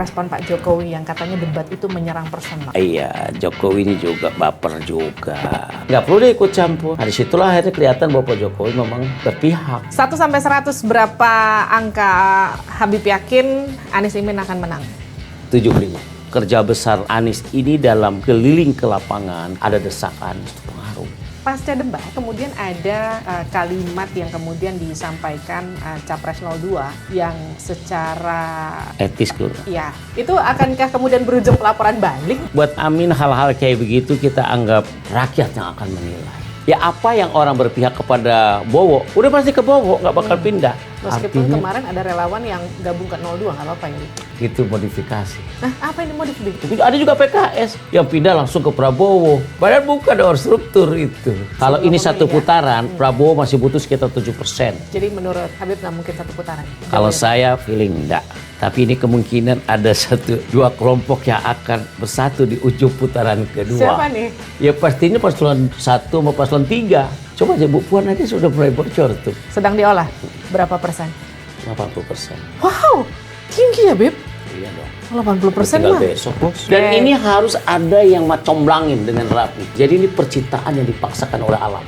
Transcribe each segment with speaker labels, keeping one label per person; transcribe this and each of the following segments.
Speaker 1: respon Pak Jokowi yang katanya debat itu menyerang personal?
Speaker 2: Iya, Jokowi ini juga baper juga. Nggak perlu dia ikut campur. Nah, disitulah akhirnya kelihatan bahwa Pak Jokowi memang berpihak.
Speaker 1: 1-100 berapa angka Habib yakin Anies Imin akan menang?
Speaker 2: 75. Kerja besar Anies ini dalam keliling ke lapangan, ada desakan, itu pengaruh.
Speaker 1: Pasca debat kemudian ada kalimat yang kemudian disampaikan Capres 02 yang secara
Speaker 2: Etis dulu.
Speaker 1: ya, itu akankah kemudian berujung pelaporan balik?
Speaker 2: Buat Amin hal-hal kayak begitu kita anggap rakyat yang akan menilai. Ya apa yang orang berpihak kepada Bowo, udah pasti ke Bowo, nggak bakal pindah.
Speaker 1: Meskipun
Speaker 2: Artinya
Speaker 1: kemarin ada relawan yang gabung ke 02, nggak apa-apa ya?
Speaker 2: itu modifikasi.
Speaker 1: Nah, apa ini modifikasi?
Speaker 2: Ada juga PKS yang pindah langsung ke Prabowo. Padahal bukan ada struktur itu. Kalau ini satu putaran, Prabowo masih butuh sekitar 7%.
Speaker 1: Jadi menurut Habib nggak mungkin satu putaran?
Speaker 2: Kalau saya feeling enggak. Tapi ini kemungkinan ada dua kelompok yang akan bersatu di ujung putaran kedua.
Speaker 1: Siapa nih?
Speaker 2: Ya pastinya paslon 1 sama paslon 3. Coba aja Bu Puan aja sudah mulai bocor tuh.
Speaker 1: Sedang diolah. Berapa persen?
Speaker 2: 80%.
Speaker 1: Wow, tinggi ya Beb?
Speaker 2: Iya dong.
Speaker 1: 80%
Speaker 2: Tinggal
Speaker 1: mah.
Speaker 2: besok, Bos. Dan ini harus ada yang comblangin dengan rapi. Jadi ini percintaan yang dipaksakan oleh alam.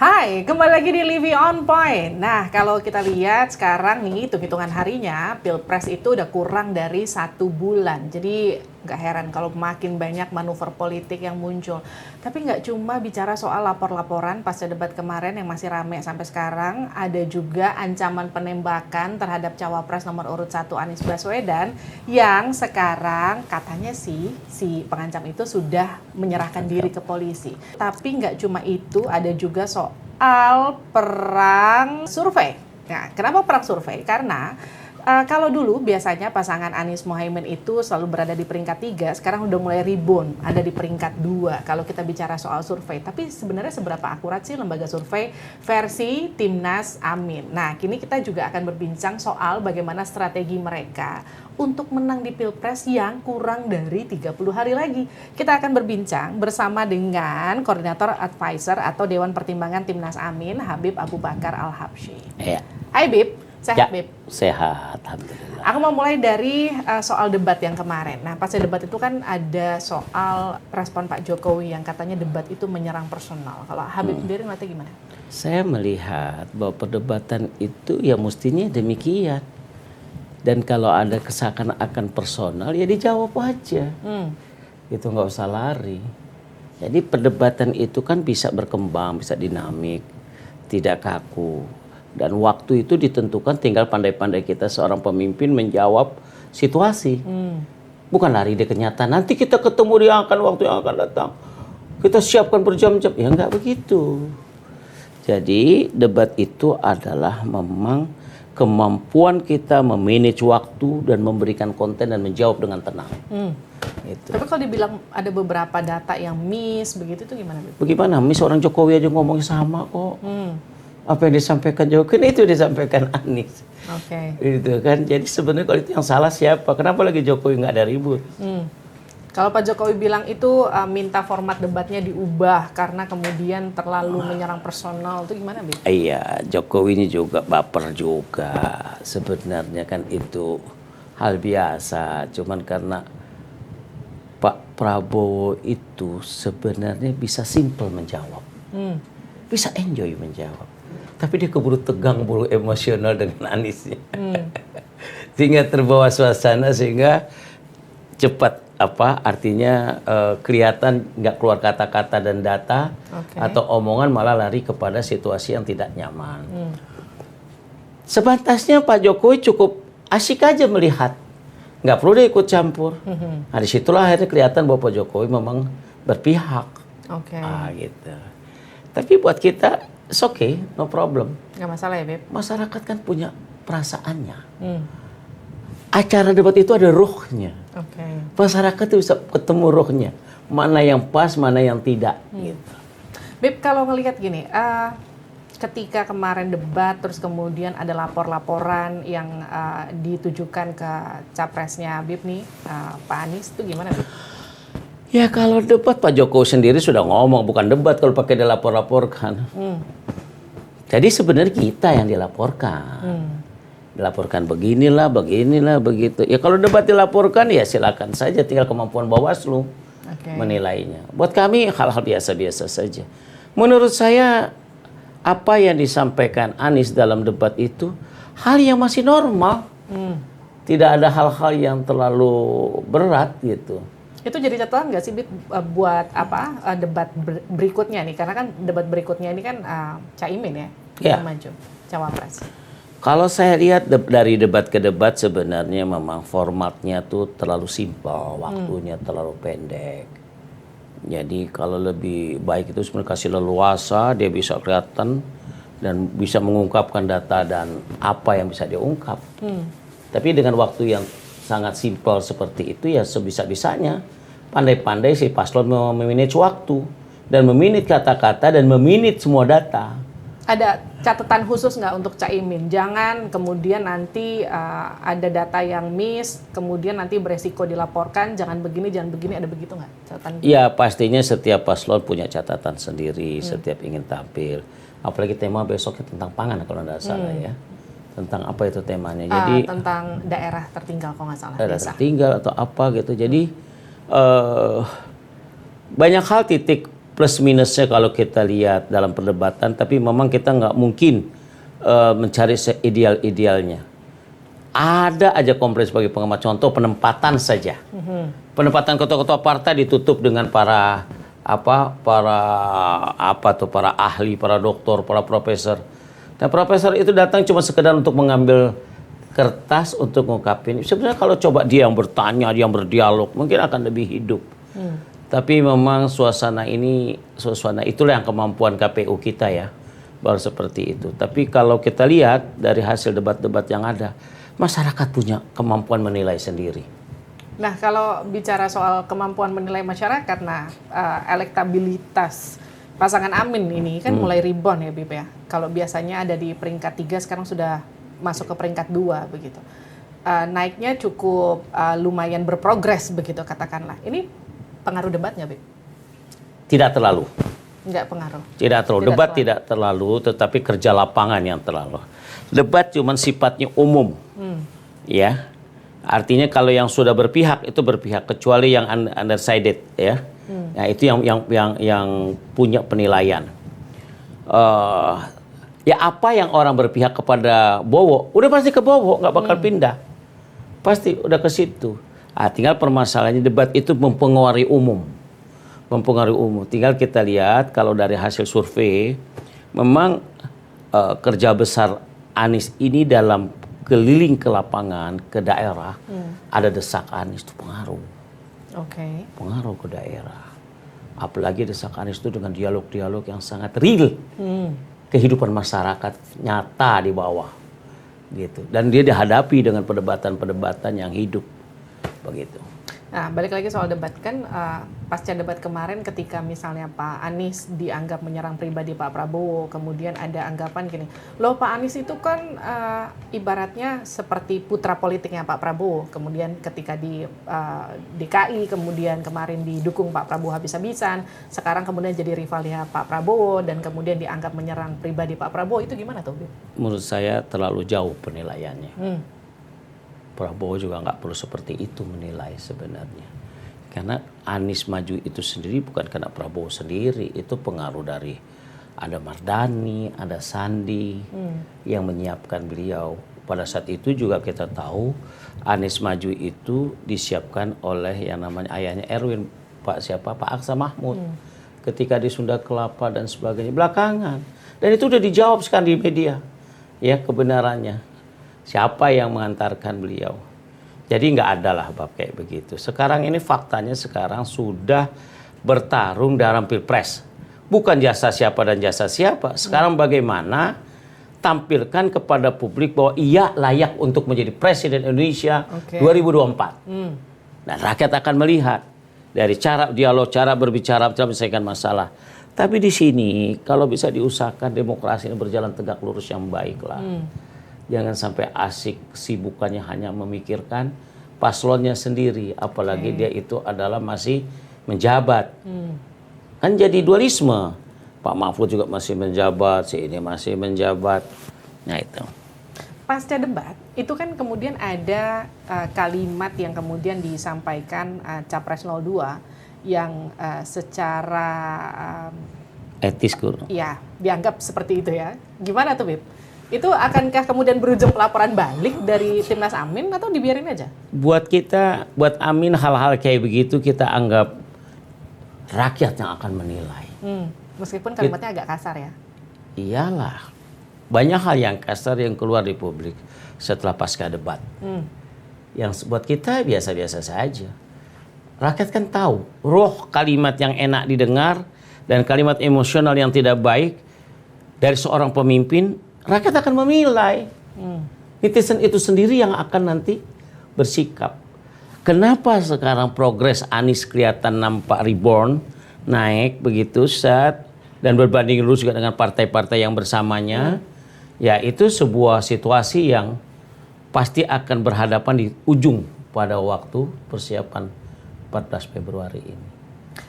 Speaker 1: Hai, kembali lagi di Living On Point. Nah, kalau kita lihat sekarang nih, hitung-hitungan harinya, Pilpres itu udah kurang dari 1 bulan. Jadi nggak heran kalau makin banyak manuver politik yang muncul. Tapi nggak cuma bicara soal lapor-laporan pasca debat kemarin yang masih rame sampai sekarang, ada juga ancaman penembakan terhadap cawapres nomor urut 1 Anies Baswedan yang sekarang katanya si pengancam itu sudah menyerahkan diri ke polisi. Tapi nggak cuma itu, ada juga soal perang survei. Nah, kenapa perang survei? Karena kalau dulu biasanya pasangan Anies Mohaimin itu selalu berada di peringkat 3, sekarang udah mulai rebound, ada di peringkat 2 kalau kita bicara soal survei. Tapi sebenarnya seberapa akurat sih lembaga survei versi Timnas Amin? Nah, kini kita juga akan berbincang soal bagaimana strategi mereka untuk menang di Pilpres yang kurang dari 30 hari lagi. Kita akan berbincang bersama dengan Koordinator Advisor atau Dewan Pertimbangan Timnas Amin, Habib Abu Bakar Al-Habsyi.
Speaker 2: Iya.
Speaker 1: Hai Bib. Sehat, Beb?
Speaker 2: Sehat, alhamdulillah.
Speaker 1: Aku mau mulai dari soal debat yang kemarin. Nah, pasca debat itu kan ada soal respon Pak Jokowi yang katanya debat itu menyerang personal. Kalau Habib sendiri ngeliatnya gimana?
Speaker 2: Saya melihat bahwa perdebatan itu ya mestinya demikian. Dan kalau ada kesakan akan personal, ya dijawab aja. Itu nggak usah lari. Jadi perdebatan itu kan bisa berkembang, bisa dinamik, tidak kaku. Dan waktu itu ditentukan tinggal pandai-pandai kita seorang pemimpin menjawab situasi. Bukan lari dia kenyataan. Nanti kita ketemu di waktu yang akan datang. Kita siapkan berjam-jam. Ya enggak begitu. Jadi debat itu adalah memang kemampuan kita memanage waktu dan memberikan konten dan menjawab dengan tenang. Gitu.
Speaker 1: Tapi kalau dibilang ada beberapa data yang miss begitu itu gimana?
Speaker 2: Bagaimana? Seorang Jokowi aja ngomongnya sama kok. Apa yang disampaikan Jokowi itu disampaikan Anies.
Speaker 1: Oke.
Speaker 2: Itu kan. Jadi sebenarnya kalau itu yang salah siapa? Kenapa lagi Jokowi nggak ada ribut?
Speaker 1: Kalau Pak Jokowi bilang itu minta format debatnya diubah karena kemudian terlalu menyerang personal, itu gimana, Bib?
Speaker 2: Iya, Jokowi ini juga baper juga. Sebenarnya kan itu hal biasa. Cuman karena Pak Prabowo itu sebenarnya bisa simple menjawab. Bisa enjoy menjawab. Tapi dia keburu tegang, buru emosional dengan Aniesnya. Sehingga terbawa suasana, sehingga cepat artinya kelihatan nggak keluar kata-kata dan data, atau omongan malah lari kepada situasi yang tidak nyaman. Sebatasnya Pak Jokowi cukup asyik aja melihat. Nggak perlu dia ikut campur. Nah, disitulah akhirnya kelihatan bahwa Pak Jokowi memang berpihak. Gitu. Tapi buat kita, it's okay, no problem.
Speaker 1: Nggak masalah ya, Beb?
Speaker 2: Masyarakat kan punya perasaannya. Acara debat itu ada ruhnya. Masyarakat itu bisa ketemu ruhnya. Mana yang pas, mana yang tidak. Gitu.
Speaker 1: Beb, kalau ngelihat gini, ketika kemarin debat, terus kemudian ada lapor-laporan yang ditujukan ke capresnya Bib nih, Pak Anies, itu gimana, Bib?
Speaker 2: Ya kalau debat Pak Jokowi sendiri sudah ngomong, bukan debat kalau pakai dilapor-laporkan. Jadi sebenarnya kita yang dilaporkan. Dilaporkan beginilah, begitu. Ya kalau debat dilaporkan ya silakan saja, tinggal kemampuan Bawaslu menilainya. Buat kami hal-hal biasa-biasa saja. Menurut saya apa yang disampaikan Anies dalam debat itu hal yang masih normal. Tidak ada hal-hal yang terlalu berat gitu.
Speaker 1: Itu jadi catatan nggak sih, Bit, buat debat berikutnya nih? Karena kan debat berikutnya ini kan Caimin ya, yang maju cawapres.
Speaker 2: Kalau saya lihat dari debat ke debat sebenarnya memang formatnya tuh terlalu simpel, waktunya terlalu pendek. Jadi kalau lebih baik itu sebenarnya kasih leluasa, dia bisa kelihatan dan bisa mengungkapkan data dan apa yang bisa diungkap. Tapi dengan waktu yang sangat simpel seperti itu ya sebisa-bisanya pandai-pandai si paslon memanage waktu dan memanage kata-kata dan memanage semua data.
Speaker 1: Ada catatan khusus nggak untuk Caimin? Jangan kemudian nanti ada data yang miss, kemudian nanti beresiko dilaporkan, jangan begini, ada begitu nggak catatan?
Speaker 2: Ya pastinya setiap paslon punya catatan sendiri, setiap ingin tampil. Apalagi tema besoknya tentang pangan kalau tidak salah ya. Tentang apa itu temanya? Jadi
Speaker 1: tentang daerah tertinggal kalau nggak salah.
Speaker 2: Daerah tertinggal atau apa gitu. Jadi banyak hal titik plus minusnya kalau kita lihat dalam perdebatan. Tapi memang kita nggak mungkin mencari seideal-idealnya. Ada aja komplain sebagai pengamat. Contoh penempatan saja. Penempatan ketua-ketua partai ditutup dengan para ahli, para doktor, para profesor. Dan profesor itu datang cuma sekedar untuk mengambil kertas untuk ngungkapin. Sebenarnya kalau coba dia yang bertanya, dia yang berdialog, mungkin akan lebih hidup. Tapi memang suasana itulah yang kemampuan KPU kita ya, baru seperti itu. Tapi kalau kita lihat dari hasil debat-debat yang ada, masyarakat punya kemampuan menilai sendiri.
Speaker 1: Nah, kalau bicara soal kemampuan menilai masyarakat, elektabilitas pasangan Amin ini kan mulai rebound ya, Bip ya. Kalau biasanya ada di peringkat 3, sekarang sudah masuk ke peringkat 2 begitu. Naiknya cukup lumayan berprogres begitu katakanlah. Ini pengaruh debat nggak, Bip?
Speaker 2: Tidak terlalu.
Speaker 1: Nggak pengaruh.
Speaker 2: Tidak terlalu. Debat tidak terlalu, tetapi kerja lapangan yang terlalu. Debat cuma sifatnya umum. Ya. Artinya kalau yang sudah berpihak itu berpihak, kecuali yang undecided ya. Nah, itu yang punya penilaian. Ya apa yang orang berpihak kepada Bowo, udah pasti ke Bowo, nggak bakal pindah. Pasti udah ke situ. Tinggal permasalahannya debat itu mempengaruhi umum. Tinggal kita lihat kalau dari hasil survei, memang kerja besar Anies ini dalam keliling ke lapangan, ke daerah, ada desak Anies itu pengaruh. Pengaruh ke daerah. Apalagi desak Anies itu dengan dialog-dialog yang sangat real. Kehidupan masyarakat nyata di bawah. Gitu. Dan dia dihadapi dengan perdebatan-perdebatan yang hidup. Begitu.
Speaker 1: Nah, balik lagi soal debat kan, pasca debat kemarin ketika misalnya Pak Anies dianggap menyerang pribadi Pak Prabowo, kemudian ada anggapan gini, loh Pak Anies itu kan ibaratnya seperti putra politiknya Pak Prabowo, kemudian ketika di DKI, kemudian kemarin didukung Pak Prabowo habis-habisan, sekarang kemudian jadi rivalnya Pak Prabowo, dan kemudian dianggap menyerang pribadi Pak Prabowo, itu gimana tuh?
Speaker 2: Menurut saya terlalu jauh penilaiannya. Prabowo juga nggak perlu seperti itu menilai sebenarnya. Karena Anies maju itu sendiri bukan karena Prabowo sendiri. Itu pengaruh dari ada Mardhani, ada Sandi yang menyiapkan beliau. Pada saat itu juga kita tahu Anies maju itu disiapkan oleh yang namanya ayahnya Erwin, Pak Aksa Mahmud. Ketika di Sunda Kelapa dan sebagainya belakangan. Dan itu udah dijawab sekarang di media. Ya kebenarannya. Siapa yang mengantarkan beliau? Jadi nggak ada lah bab kayak begitu. Sekarang ini faktanya sekarang sudah bertarung dalam pilpres. Bukan jasa siapa dan jasa siapa. Sekarang bagaimana tampilkan kepada publik bahwa ia layak untuk menjadi Presiden Indonesia 2024. Dan rakyat akan melihat dari cara dialog, cara berbicara, cara menyelesaikan masalah. Tapi di sini kalau bisa diusahakan demokrasi ini berjalan tegak lurus yang baik lah. Jangan sampai asik sibukannya hanya memikirkan paslonnya sendiri. Apalagi dia itu adalah masih menjabat. Kan jadi dualisme. Pak Mahfud juga masih menjabat, si ini masih menjabat. Nah itu.
Speaker 1: pasca debat itu kan kemudian ada kalimat yang kemudian disampaikan Capres 02 yang secara
Speaker 2: Etis kurang.
Speaker 1: ya dianggap seperti itu ya. Gimana tuh, Bib? Itu akankah kemudian berujung pelaporan balik dari Timnas Amin atau dibiarin aja?
Speaker 2: Buat kita, buat Amin hal-hal kayak begitu kita anggap rakyat yang akan menilai.
Speaker 1: Meskipun kalimatnya agak kasar ya.
Speaker 2: Iyalah, banyak hal yang kasar yang keluar di publik setelah pasca debat. Yang buat kita biasa-biasa saja. Rakyat kan tahu roh kalimat yang enak didengar dan kalimat emosional yang tidak baik dari seorang pemimpin, rakyat akan menilai. Netizen itu sendiri yang akan nanti bersikap. Kenapa sekarang progres Anies kelihatan nampak reborn, naik begitu saat dan berbanding lurus juga dengan partai-partai yang bersamanya, ya itu sebuah situasi yang pasti akan berhadapan di ujung pada waktu persiapan 14 Februari ini.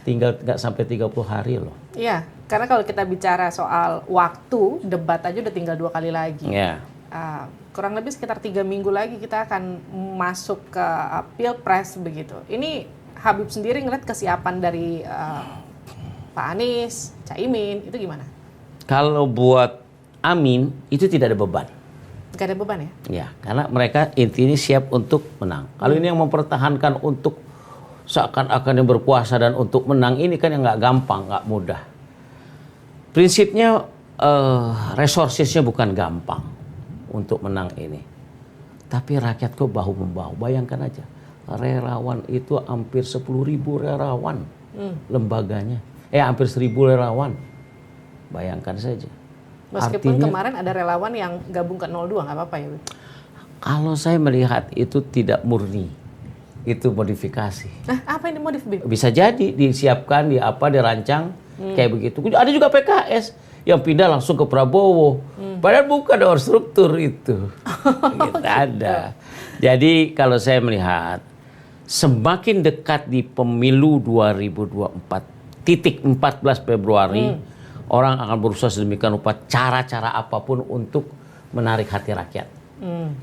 Speaker 2: Tinggal nggak sampai 30 hari loh.
Speaker 1: Iya, karena kalau kita bicara soal waktu, debat aja udah tinggal 2 kali lagi.
Speaker 2: Ya.
Speaker 1: Kurang lebih sekitar 3 minggu lagi kita akan masuk ke Pilpres begitu. Ini Habib sendiri ngeliat kesiapan dari Pak Anies, Caimin, itu gimana?
Speaker 2: Kalau buat Amin itu tidak ada beban.
Speaker 1: Gak ada beban ya?
Speaker 2: Ya, karena mereka intinya siap untuk menang. Kalau ini yang mempertahankan untuk seakan-akan yang berkuasa dan untuk menang, ini kan yang nggak gampang, nggak mudah. Prinsipnya resourcesnya bukan gampang untuk menang ini. Tapi rakyat kok bahu-membahu. Bayangkan aja, relawan itu hampir 10.000 relawan lembaganya. Hampir 1.000 relawan. Bayangkan saja.
Speaker 1: Meskipun
Speaker 2: Artinya,
Speaker 1: kemarin ada relawan yang gabung ke 02, nggak apa-apa ya?
Speaker 2: kalau saya melihat itu tidak murni. Itu modifikasi.
Speaker 1: Nah, apa yang dimodif, Bib?
Speaker 2: Bisa jadi disiapkan, dirancang kayak begitu. Ada juga PKS yang pindah langsung ke Prabowo. Padahal bukan ada struktur itu. Gitu, ada. Jadi kalau saya melihat semakin dekat di pemilu 2024 titik 14 Februari orang akan berusaha sedemikian rupa cara-cara apapun untuk menarik hati rakyat.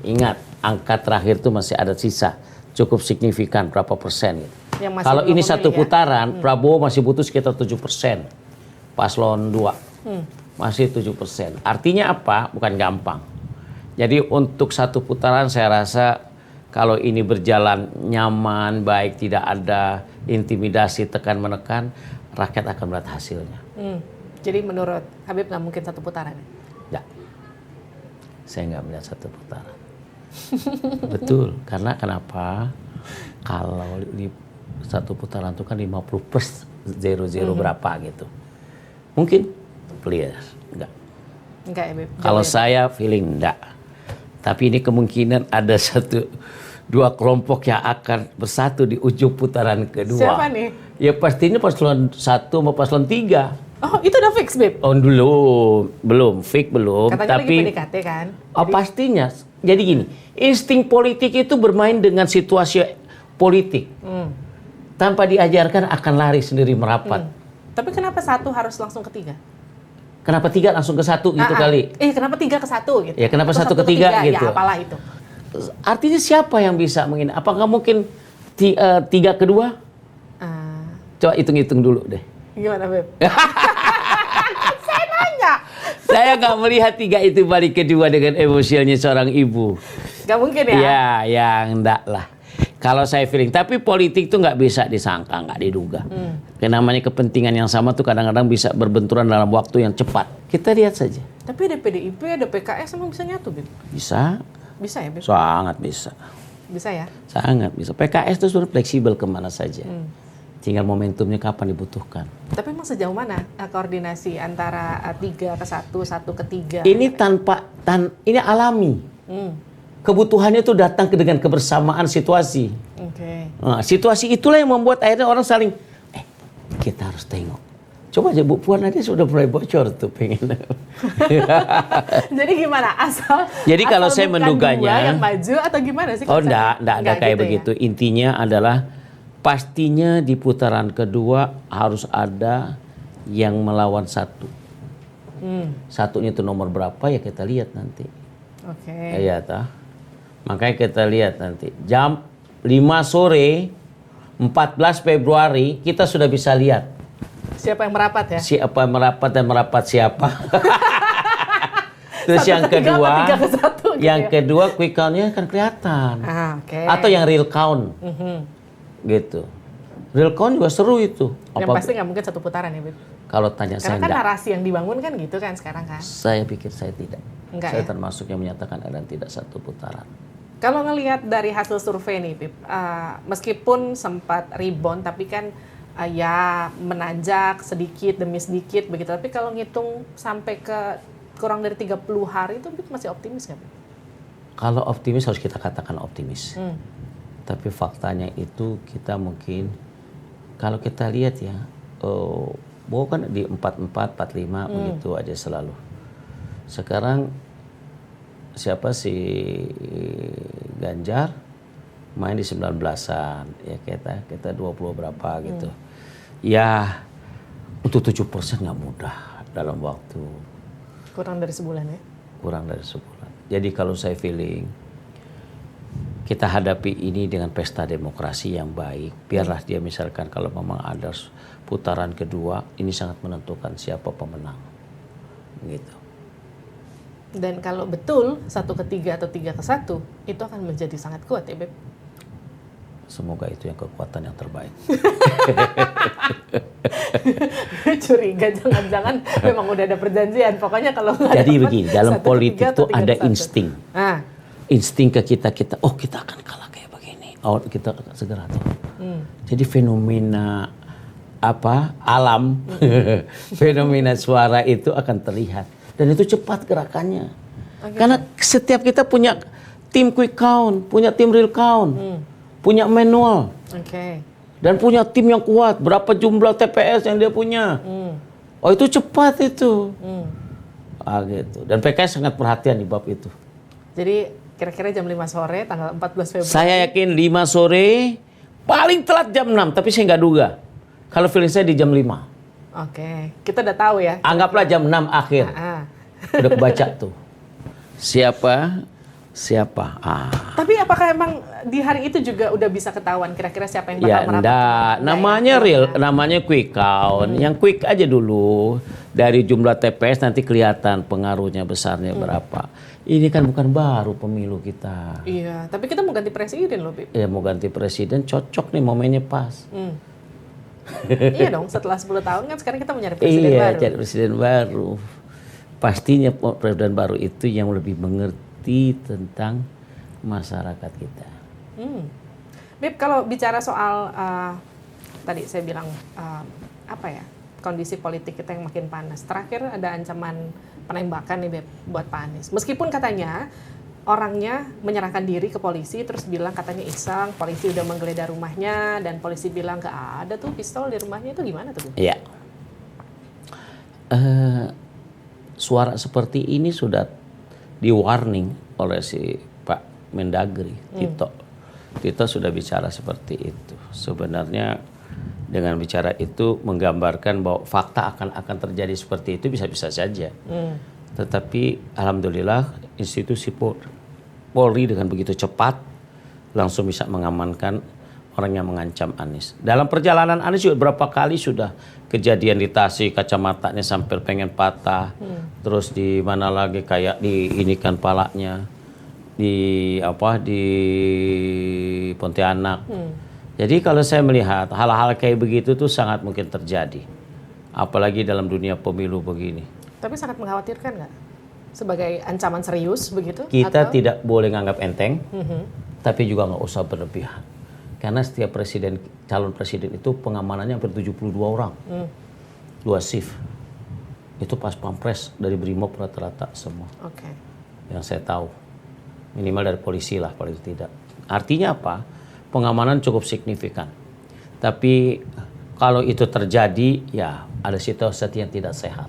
Speaker 2: Ingat, angka terakhir itu masih ada sisa cukup signifikan berapa persen gitu. Kalau ini satu putaran, Prabowo masih butuh sekitar 7%. Paslon 2 masih 7%. Artinya apa? Bukan gampang. Jadi untuk satu putaran saya rasa kalau ini berjalan nyaman, baik, tidak ada intimidasi, tekan menekan, rakyat akan melihat hasilnya.
Speaker 1: Jadi menurut Habib nggak mungkin satu putaran?
Speaker 2: Enggak. Saya nggak melihat satu putaran. Betul, karena kenapa? Kalau di satu putaran itu kan 50+0 berapa gitu. Mungkin clear, enggak.
Speaker 1: Enggak ya, Bib?
Speaker 2: Kalau saya feeling enggak. Tapi ini kemungkinan ada 2 kelompok yang akan bersatu di ujung putaran kedua.
Speaker 1: Siapa nih?
Speaker 2: Ya pastinya paslon 1 sama paslon 3.
Speaker 1: Oh, itu udah fix, Bib?
Speaker 2: Oh, belum, fix belum.
Speaker 1: Katanya
Speaker 2: tapi
Speaker 1: lagi PDKT kan?
Speaker 2: Oh, pastinya. Jadi gini, insting politik itu bermain dengan situasi politik. Tanpa diajarkan akan lari sendiri merapat.
Speaker 1: Tapi kenapa 1 harus langsung ke 3?
Speaker 2: Kenapa 3 langsung ke 1 gitu kali?
Speaker 1: Kenapa 3 ke 1 gitu?
Speaker 2: Ya, kenapa
Speaker 1: Atau
Speaker 2: 1 ke 3 gitu?
Speaker 1: Ya, apalah itu.
Speaker 2: Artinya siapa yang bisa mengingat? Apakah mungkin 3 ke 2? Coba hitung-hitung dulu deh.
Speaker 1: Gimana, Beb? Saya nanya.
Speaker 2: Saya nggak melihat 3 itu balik kedua dengan emosialnya seorang ibu.
Speaker 1: Gak mungkin ya?
Speaker 2: Ya, yang enggak lah. Kalau saya feeling, tapi politik itu nggak bisa disangka, nggak diduga. Karena namanya kepentingan yang sama tuh kadang-kadang bisa berbenturan dalam waktu yang cepat. Kita lihat saja.
Speaker 1: Tapi ada PDIP, ada PKS, emang bisa nyatu, Beb?
Speaker 2: Bisa.
Speaker 1: Bisa ya, Beb?
Speaker 2: Sangat bisa.
Speaker 1: Bisa ya?
Speaker 2: Sangat bisa. PKS itu sudah fleksibel kemana saja. Tinggal momentumnya kapan dibutuhkan.
Speaker 1: Tapi emang sejauh mana koordinasi antara 3 ke 1, 1 ke 3?
Speaker 2: Ini ini alami. Kebutuhannya itu datang dengan kebersamaan situasi.
Speaker 1: Oke.
Speaker 2: Nah, situasi itulah yang membuat akhirnya orang saling, kita harus tengok. Coba aja Bu Puan aja sudah mulai bocor tuh pengen.
Speaker 1: Jadi gimana?
Speaker 2: Jadi kalau saya
Speaker 1: bukan
Speaker 2: menduganya,
Speaker 1: 2 yang maju atau gimana sih?
Speaker 2: Oh enggak ada kayak
Speaker 1: gitu
Speaker 2: begitu.
Speaker 1: Ya?
Speaker 2: Intinya adalah pastinya di putaran kedua harus ada yang melawan 1. Satunya itu nomor berapa ya kita lihat nanti.
Speaker 1: Oke.
Speaker 2: Iya toh. Makanya kita lihat nanti jam 5 sore 14 Februari kita sudah bisa lihat
Speaker 1: Siapa yang merapat ya?
Speaker 2: siapa yang merapat dan merapat siapa. Terus
Speaker 1: 1
Speaker 2: yang
Speaker 1: ke 3
Speaker 2: kedua,
Speaker 1: apa 3 ke 1 gitu
Speaker 2: yang
Speaker 1: ya?
Speaker 2: kedua quick count-nya kan kelihatan.
Speaker 1: Oke.
Speaker 2: Atau yang real count. Gitu. Real count juga seru itu.
Speaker 1: Yang pasti nggak mungkin 1 putaran ya, Bib?
Speaker 2: Kalau tanya
Speaker 1: Karena
Speaker 2: saya
Speaker 1: kan
Speaker 2: enggak.
Speaker 1: narasi yang dibangun kan gitu kan sekarang kan.
Speaker 2: Saya pikir saya tidak.
Speaker 1: Enggak
Speaker 2: Saya
Speaker 1: ya?
Speaker 2: termasuk yang menyatakan ada tidak 1 putaran.
Speaker 1: Kalau ngelihat dari hasil survei nih, Bib, meskipun sempat rebound, tapi kan ya menanjak sedikit demi sedikit begitu. Tapi kalau ngitung sampai ke kurang dari 30 hari itu, Bib masih optimis nggak, Bib?
Speaker 2: Kalau optimis harus kita katakan optimis.
Speaker 1: Hmm.
Speaker 2: Tapi faktanya itu kita mungkin, kalau kita lihat ya, bahwa kan di 44, 45 begitu aja selalu. Sekarang siapa si Ganjar main di 19-an ya kita 20 berapa gitu. Ya untuk 7% nggak mudah dalam waktu
Speaker 1: Kurang dari sebulan ya?
Speaker 2: kurang dari sebulan. Jadi kalau saya feeling kita hadapi ini dengan pesta demokrasi yang baik. Biarlah dia misalkan kalau memang ada putaran kedua, ini sangat menentukan siapa pemenang. Gitu.
Speaker 1: Dan kalau betul 1 ke 3 atau 3 ke 1, itu akan menjadi sangat kuat ya, Beb?
Speaker 2: Semoga itu yang kekuatan yang terbaik.
Speaker 1: Curiga jangan-jangan memang udah ada perjanjian. Pokoknya kalau nggak
Speaker 2: Jadi
Speaker 1: dapat
Speaker 2: begini, dalam
Speaker 1: 1 ke 3
Speaker 2: politik
Speaker 1: atau
Speaker 2: itu
Speaker 1: 3 ke
Speaker 2: ada
Speaker 1: 1.
Speaker 2: insting. Insting ke kita, oh kita akan kalah kayak begini. Oh kita akan segera tuh. Jadi fenomena alam, fenomena suara itu akan terlihat. Dan itu cepat gerakannya. Karena setiap kita punya tim quick count, punya tim real count, punya manual.
Speaker 1: Oke.
Speaker 2: Dan punya tim yang kuat. Berapa jumlah TPS yang dia punya. Oh itu cepat itu. Gitu. Dan PKS sangat perhatian di bab itu.
Speaker 1: Jadi kira-kira jam 5 sore tanggal 14 Februari.
Speaker 2: Saya yakin 5 sore, paling telat jam 6. Tapi saya nggak duga. Kalau feeling saya di jam 5.
Speaker 1: Oke. Kita udah tahu ya.
Speaker 2: Anggaplah jam 6 akhir. Udah kebaca tuh. Siapa?
Speaker 1: Tapi apakah emang di hari itu juga udah bisa ketahuan kira-kira siapa yang bakal
Speaker 2: Ya
Speaker 1: merapat?
Speaker 2: enggak, namanya real, namanya quick count. Yang quick aja dulu. Dari jumlah TPS nanti kelihatan pengaruhnya besarnya berapa. Ini kan bukan baru pemilu kita.
Speaker 1: Iya, tapi kita mau ganti presiden loh, Bib.
Speaker 2: Ya mau ganti presiden cocok nih momennya pas.
Speaker 1: Iya dong, setelah 10 tahun kan sekarang kita mau nyari presiden baru.
Speaker 2: Iya, cari presiden baru. Pastinya presiden baru itu yang lebih mengerti tentang masyarakat kita.
Speaker 1: Bib, kalau bicara soal tadi saya bilang kondisi politik kita yang makin panas. Terakhir ada ancaman penembakan nih, Bib, buat Pak Anies. Meskipun katanya orangnya menyerahkan diri ke polisi, terus bilang katanya iseng, polisi udah menggeledah rumahnya, dan polisi bilang nggak ada tuh pistol di rumahnya. Itu gimana tuh, Bib?
Speaker 2: Iya. Suara seperti ini sudah di-warning oleh si Pak Mendagri, Tito. Tito sudah bicara seperti itu. Sebenarnya dengan bicara itu menggambarkan bahwa fakta akan terjadi seperti itu bisa-bisa saja. Tetapi alhamdulillah institusi Polri dengan begitu cepat langsung bisa mengamankan orang yang mengancam Anies. Dalam perjalanan Anies juga berapa kali sudah kejadian di Tasik, kacamatanya sampai pengen patah. Terus di mana lagi kayak diinikan palanya di Pontianak. Jadi kalau saya melihat hal-hal kayak begitu tuh sangat mungkin terjadi. Apalagi dalam dunia pemilu begini.
Speaker 1: Tapi sangat mengkhawatirkan nggak? Sebagai ancaman serius begitu?
Speaker 2: Kita
Speaker 1: atau?
Speaker 2: tidak boleh nganggap enteng, tapi juga nggak usah berlebihan. Karena setiap calon presiden itu pengamanannya hampir 72 orang. 2 shift. Itu pas pampres dari Brimob rata-rata semua.
Speaker 1: Oke.
Speaker 2: Yang saya tahu. Minimal dari polisi lah paling tidak. Artinya apa? Pengamanan cukup signifikan. Tapi kalau itu terjadi, ya ada situasi yang tidak sehat.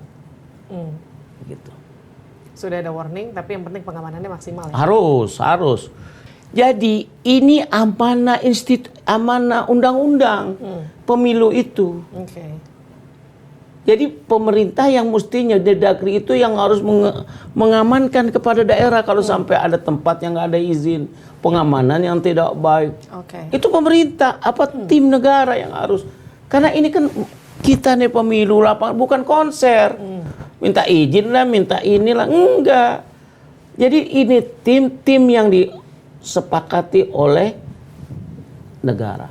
Speaker 2: Gitu.
Speaker 1: Sudah ada warning, tapi yang penting pengamanannya maksimal ya?
Speaker 2: Harus. Jadi ini amanah undang-undang pemilu itu.
Speaker 1: Oke.
Speaker 2: Jadi pemerintah yang mestinya Mendagri itu yang harus mengamankan kepada daerah kalau sampai ada tempat yang nggak ada izin, pengamanan yang tidak baik. Itu pemerintah, tim negara yang harus. Karena ini kan kita nih pemilu lapangan, bukan konser. Minta izin lah, minta inilah, enggak. Jadi ini tim yang disepakati oleh negara.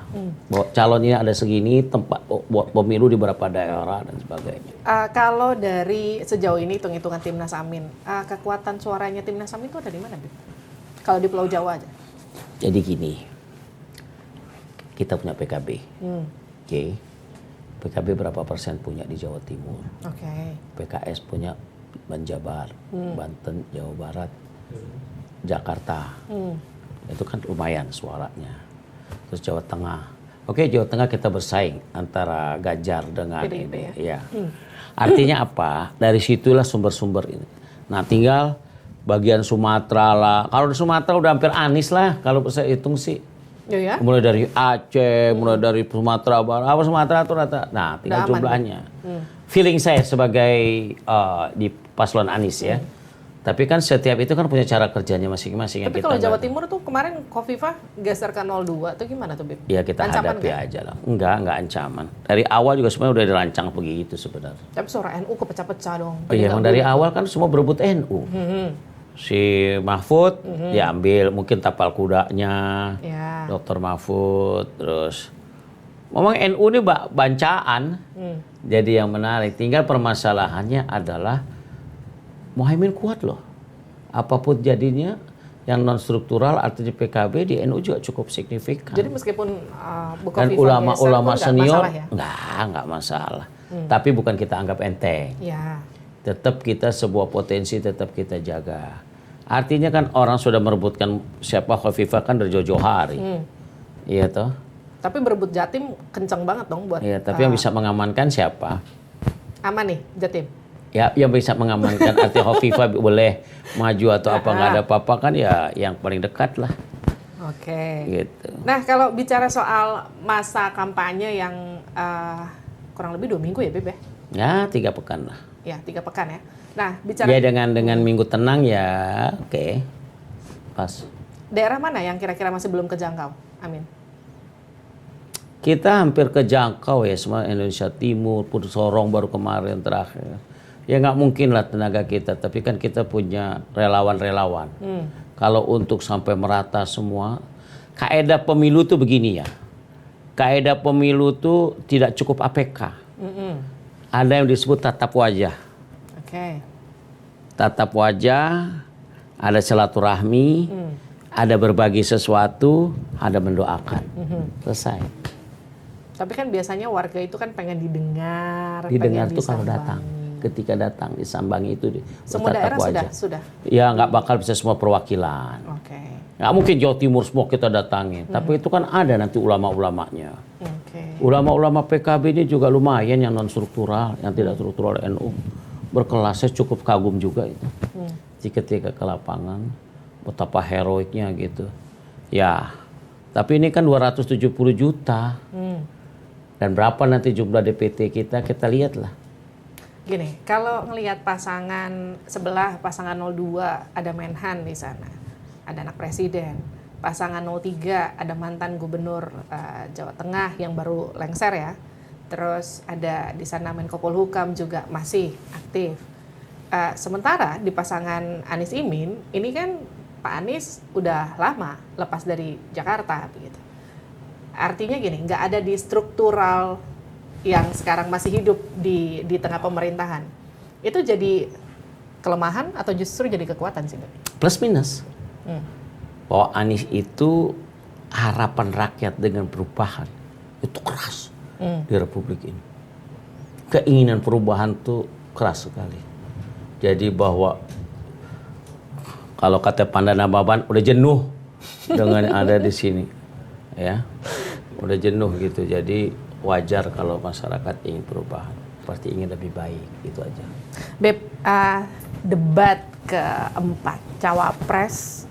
Speaker 2: Bahwa calon ini ada segini, tempat buat pemilu di beberapa daerah dan sebagainya.
Speaker 1: Kalau dari sejauh ini hitung-hitungan Timnas Amin, kekuatan suaranya Timnas Amin itu ada di mana, Bib? Kalau di Pulau Jawa aja.
Speaker 2: Jadi gini, kita punya PKB. Oke. PKB berapa persen punya di Jawa Timur? PKS punya Banjabar, Banten, Jawa Barat, Jakarta. Itu kan lumayan suaranya. Terus Jawa Tengah. Oke, Jawa Tengah kita bersaing antara Ganjar dengan
Speaker 1: PDIP,
Speaker 2: ini. Ya. Artinya apa? Dari situlah sumber-sumber ini. Nah, tinggal bagian Sumatera lah. Kalau di Sumatera udah hampir Anies lah kalau saya hitung sih.
Speaker 1: Ya?
Speaker 2: Mulai dari Aceh, mulai dari Sumatera Barat. Apa Sumatera itu rata. Nah, tinggal jumlahnya. Feeling saya sebagai di paslon Anies ya. Tapi kan setiap itu kan punya cara kerjanya masing-masing.
Speaker 1: Tapi kalau Jawa Timur tuh kemarin Khofifah geser ke 02 tuh gimana tuh, Bib?
Speaker 2: Ya kita ancaman hadapi aja lah. Enggak ancaman. Dari awal juga sebenarnya udah dirancang begitu sebenarnya.
Speaker 1: Tapi suara NU kepecah-pecah dong.
Speaker 2: Oh iya, emang dari awal kan semua berebut NU. Si Mahfud diambil, mungkin tapal kudanya, Dr. Mahfud, terus memang NU ini bancaan. Jadi yang menarik, tinggal permasalahannya adalah Muhaimin kuat loh. Apapun jadinya yang non struktural artinya PKB di NU juga cukup signifikan.
Speaker 1: Jadi meskipun
Speaker 2: dan ulama-ulama senior nggak masalah. Tapi bukan kita anggap enteng. Tetap kita sebuah potensi tetap kita jaga. Artinya kan orang sudah merebutkan siapa Khofifah kan dari jauh-jauh hari. Iya toh.
Speaker 1: Tapi berebut Jatim kencang banget dong buat.
Speaker 2: Iya, tapi yang bisa mengamankan siapa?
Speaker 1: Aman nih Jatim.
Speaker 2: Ya, yang bisa mengamankan arti Khofifah boleh maju atau apa nggak ada apa-apa kan ya yang paling dekat lah. Gitu.
Speaker 1: Nah kalau bicara soal masa kampanye yang kurang lebih 2 minggu ya Beb ya?
Speaker 2: Ya 3 pekan lah.
Speaker 1: Ya 3 pekan ya. Nah bicara.
Speaker 2: Ya dengan minggu tenang ya oke. Pas.
Speaker 1: Daerah mana yang kira-kira masih belum kejangkau? Amin.
Speaker 2: Kita hampir kejangkau ya semua Indonesia Timur, pun Sorong baru kemarin terakhir. Ya nggak mungkin lah tenaga kita, tapi kan kita punya relawan-relawan. Kalau untuk sampai merata semua, kaedah pemilu tuh begini ya. Kaedah pemilu tuh tidak cukup APK. Ada yang disebut tatap wajah. Tatap wajah, ada silaturahmi, ada berbagi sesuatu, ada mendoakan. Selesai.
Speaker 1: Tapi kan biasanya warga itu kan pengen didengar.
Speaker 2: Didengar tuh kalau datang. Ketika datang disambangi itu
Speaker 1: semua daerah sudah
Speaker 2: ya nggak bakal bisa semua perwakilan. Nggak mungkin Jawa Timur semua kita datangin, tapi itu kan ada nanti ulama-ulamanya. Ulama-ulama PKB ini juga lumayan yang non struktural, yang tidak struktural NU berkelasnya cukup kagum juga itu. Ketika ke lapangan betapa heroiknya gitu ya, tapi ini kan 270 juta dan berapa nanti jumlah DPT kita lihatlah.
Speaker 1: Gini, kalau ngelihat pasangan sebelah, pasangan 02 ada Menhan di sana, ada anak presiden. Pasangan 03 ada mantan gubernur Jawa Tengah yang baru lengser ya. Terus ada di sana Menko Polhukam juga masih aktif. Sementara di pasangan Anies Imin, ini kan Pak Anies udah lama lepas dari Jakarta begitu. Artinya gini, nggak ada di struktural yang sekarang masih hidup di tengah pemerintahan. Itu jadi kelemahan atau justru jadi kekuatan sih?
Speaker 2: Plus minus. Bahwa Anies itu harapan rakyat dengan perubahan itu keras di Republik ini. Keinginan perubahan tuh keras sekali. Jadi bahwa kalau kata Pandana Baban udah jenuh dengan ada di sini, ya udah jenuh gitu. Jadi wajar kalau masyarakat ingin perubahan, pasti ingin lebih baik, itu aja. Beb,
Speaker 1: debat keempat, Cawapres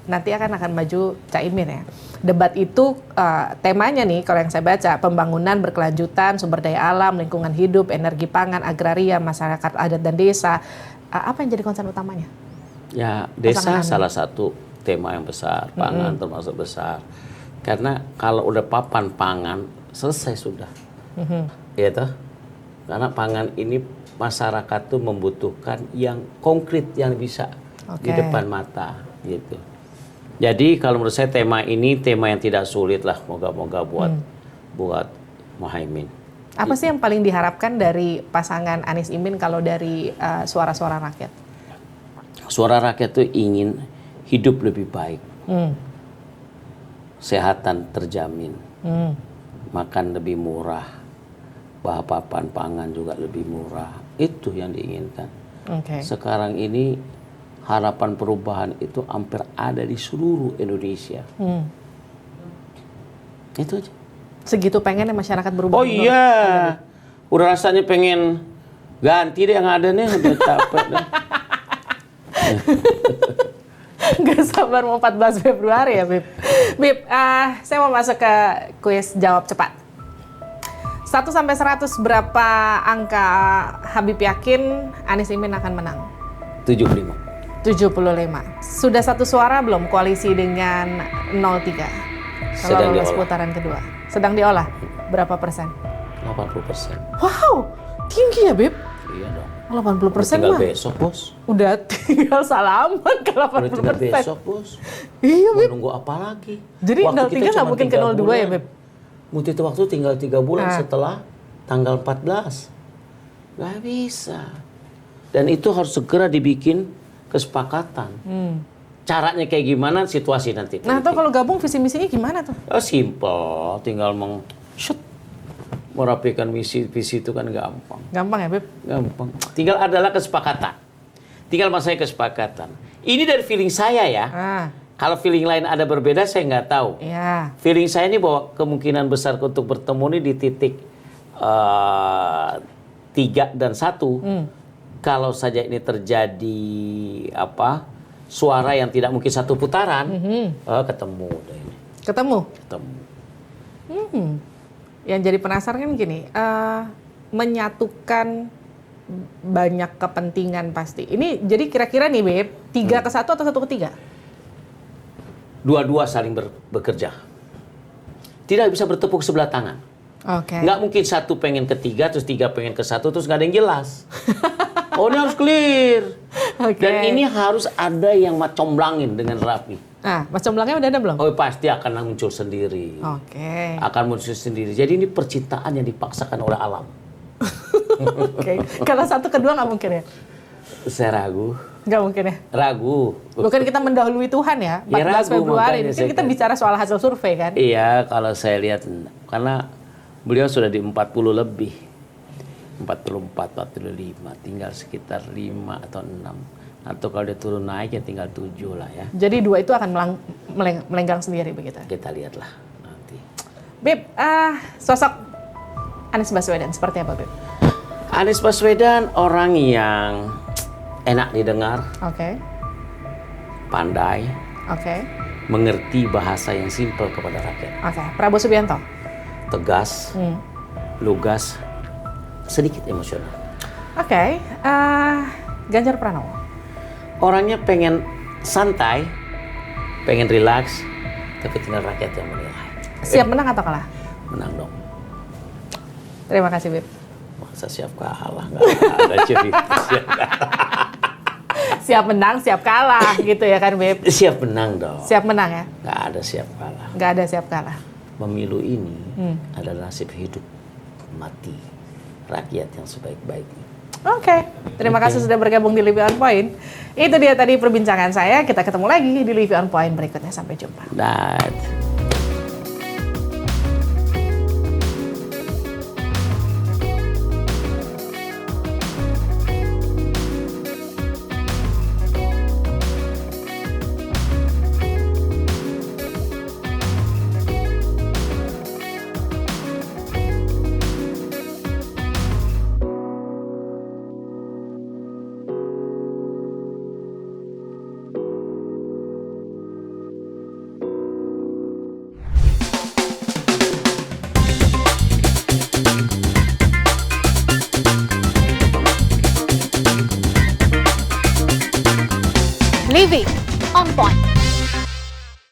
Speaker 1: nanti akan maju Caimin ya. Debat itu temanya nih kalau yang saya baca, pembangunan berkelanjutan, sumber daya alam, lingkungan hidup, energi pangan, agraria, masyarakat adat dan desa. Apa yang jadi concern utamanya?
Speaker 2: Ya, desa
Speaker 1: Pasangan
Speaker 2: salah satu tema yang besar, pangan termasuk besar. Karena kalau udah papan pangan, selesai sudah. Ya toh? Karena pangan ini masyarakat tuh membutuhkan yang konkret, yang bisa di depan mata gitu. Jadi kalau menurut saya tema ini tema yang tidak sulit lah, moga-moga buat Muhaimin.
Speaker 1: Apa sih yang paling diharapkan dari pasangan Anies Imin kalau dari suara-suara rakyat?
Speaker 2: Suara rakyat tuh ingin hidup lebih baik, kesehatan terjamin, makan lebih murah, papan pangan juga lebih murah. Itu yang diinginkan. Sekarang ini harapan perubahan itu hampir ada di seluruh Indonesia. Itu aja.
Speaker 1: Segitu pengen masyarakat berubah.
Speaker 2: Oh iya, udah rasanya pengen ganti deh yang ada nih, udah capek deh.
Speaker 1: Gak sabar mau 14 Februari ya, Bib. Bib, saya mau masuk ke kuis jawab cepat. 1 sampai 100 berapa angka Habib yakin Anies Imin akan menang?
Speaker 2: 75.
Speaker 1: 75. Sudah satu suara belum koalisi dengan 03? Kalau lolos putaran kedua. Sedang diolah. Berapa persen?
Speaker 2: 80%.
Speaker 1: Wow, tinggi ya, Bib?
Speaker 2: Iya dong.
Speaker 1: 80%
Speaker 2: tinggal
Speaker 1: mah.
Speaker 2: besok, Bos.
Speaker 1: Udah tinggal salaman ke 80%.
Speaker 2: Udah tinggal besok, Bos.
Speaker 1: Iya, Bib.
Speaker 2: Mau nunggu apa lagi?
Speaker 1: Jadi
Speaker 2: Waktu
Speaker 1: 03 nggak mungkin ke 02
Speaker 2: bulan.
Speaker 1: ya, Bib?
Speaker 2: Butuh waktu tinggal 3 bulan setelah tanggal 14. Nggak bisa. Dan itu harus segera dibikin kesepakatan. Caranya kayak gimana, situasi nanti.
Speaker 1: Nah, atau kalau gabung visi misinya gimana tuh?
Speaker 2: Oh, simple. Tinggal merapikan visi itu kan gampang.
Speaker 1: Gampang ya, Beb?
Speaker 2: Gampang. Tinggal adalah kesepakatan. Tinggal masalah kesepakatan. Ini dari feeling saya ya. Kalau feeling lain ada berbeda, saya nggak tahu.
Speaker 1: Iya.
Speaker 2: Feeling saya ini bahwa kemungkinan besar untuk bertemu ini di titik 3 dan 1. Kalau saja ini terjadi suara yang tidak mungkin satu putaran, ketemu deh ini.
Speaker 1: Ketemu?
Speaker 2: Ketemu.
Speaker 1: Yang jadi penasaran kan gini, menyatukan banyak kepentingan pasti. Ini jadi kira-kira nih, Beb, 3 ke 1 atau 1 ke 3?
Speaker 2: Dua-dua saling bekerja. Tidak bisa bertepuk sebelah tangan.
Speaker 1: Oke.
Speaker 2: Nggak mungkin satu pengen ke 3, terus 3 pengen ke 1, terus nggak ada yang jelas. Oh, ini harus clear. Dan ini harus ada yang comblangin dengan rapi.
Speaker 1: Nah, Mas comblangnya udah ada belum?
Speaker 2: Oh, pasti akan muncul sendiri.
Speaker 1: Oke.
Speaker 2: Akan muncul sendiri. Jadi ini percintaan yang dipaksakan oleh alam.
Speaker 1: Oke. Kalau 1 ke 2 nggak mungkin ya?
Speaker 2: Saya ragu.
Speaker 1: Nggak mungkin ya?
Speaker 2: Ragu.
Speaker 1: Bukan kita mendahului Tuhan ya? 14 Februari. Ini kan kita bicara soal hasil survei kan?
Speaker 2: Iya, kalau saya lihat. Karena beliau sudah di 40 lebih. 44, 45. Tinggal sekitar 5 atau 6. Atau kalau dia turun naik ya tinggal 7 lah ya.
Speaker 1: Jadi 2 itu akan melenggang sendiri begitu?
Speaker 2: Kita lihatlah nanti.
Speaker 1: Beb, sosok Anies Baswedan seperti apa, Beb?
Speaker 2: Anies Baswedan orang yang enak didengar, pandai, mengerti bahasa yang simpel kepada rakyat.
Speaker 1: Prabowo Subianto?
Speaker 2: Tegas, lugas, sedikit emosional.
Speaker 1: Ganjar Pranowo?
Speaker 2: Orangnya pengen santai, pengen rilaks, tapi tinggal rakyat yang menilai.
Speaker 1: Siap menang atau kalah?
Speaker 2: Menang dong.
Speaker 1: Terima kasih, Beb.
Speaker 2: Masa siap kalah, nggak ada cerita siap kalah.
Speaker 1: Siap menang, siap kalah gitu ya kan, Beb?
Speaker 2: Siap menang dong.
Speaker 1: Siap menang ya?
Speaker 2: Nggak ada siap kalah.
Speaker 1: Nggak ada siap kalah.
Speaker 2: Pemilu ini adalah nasib hidup mati rakyat yang sebaik-baiknya.
Speaker 1: Terima kasih sudah bergabung di Living On Point. Itu dia tadi perbincangan saya. Kita ketemu lagi di Living On Point berikutnya. Sampai jumpa.
Speaker 3: Living on Point.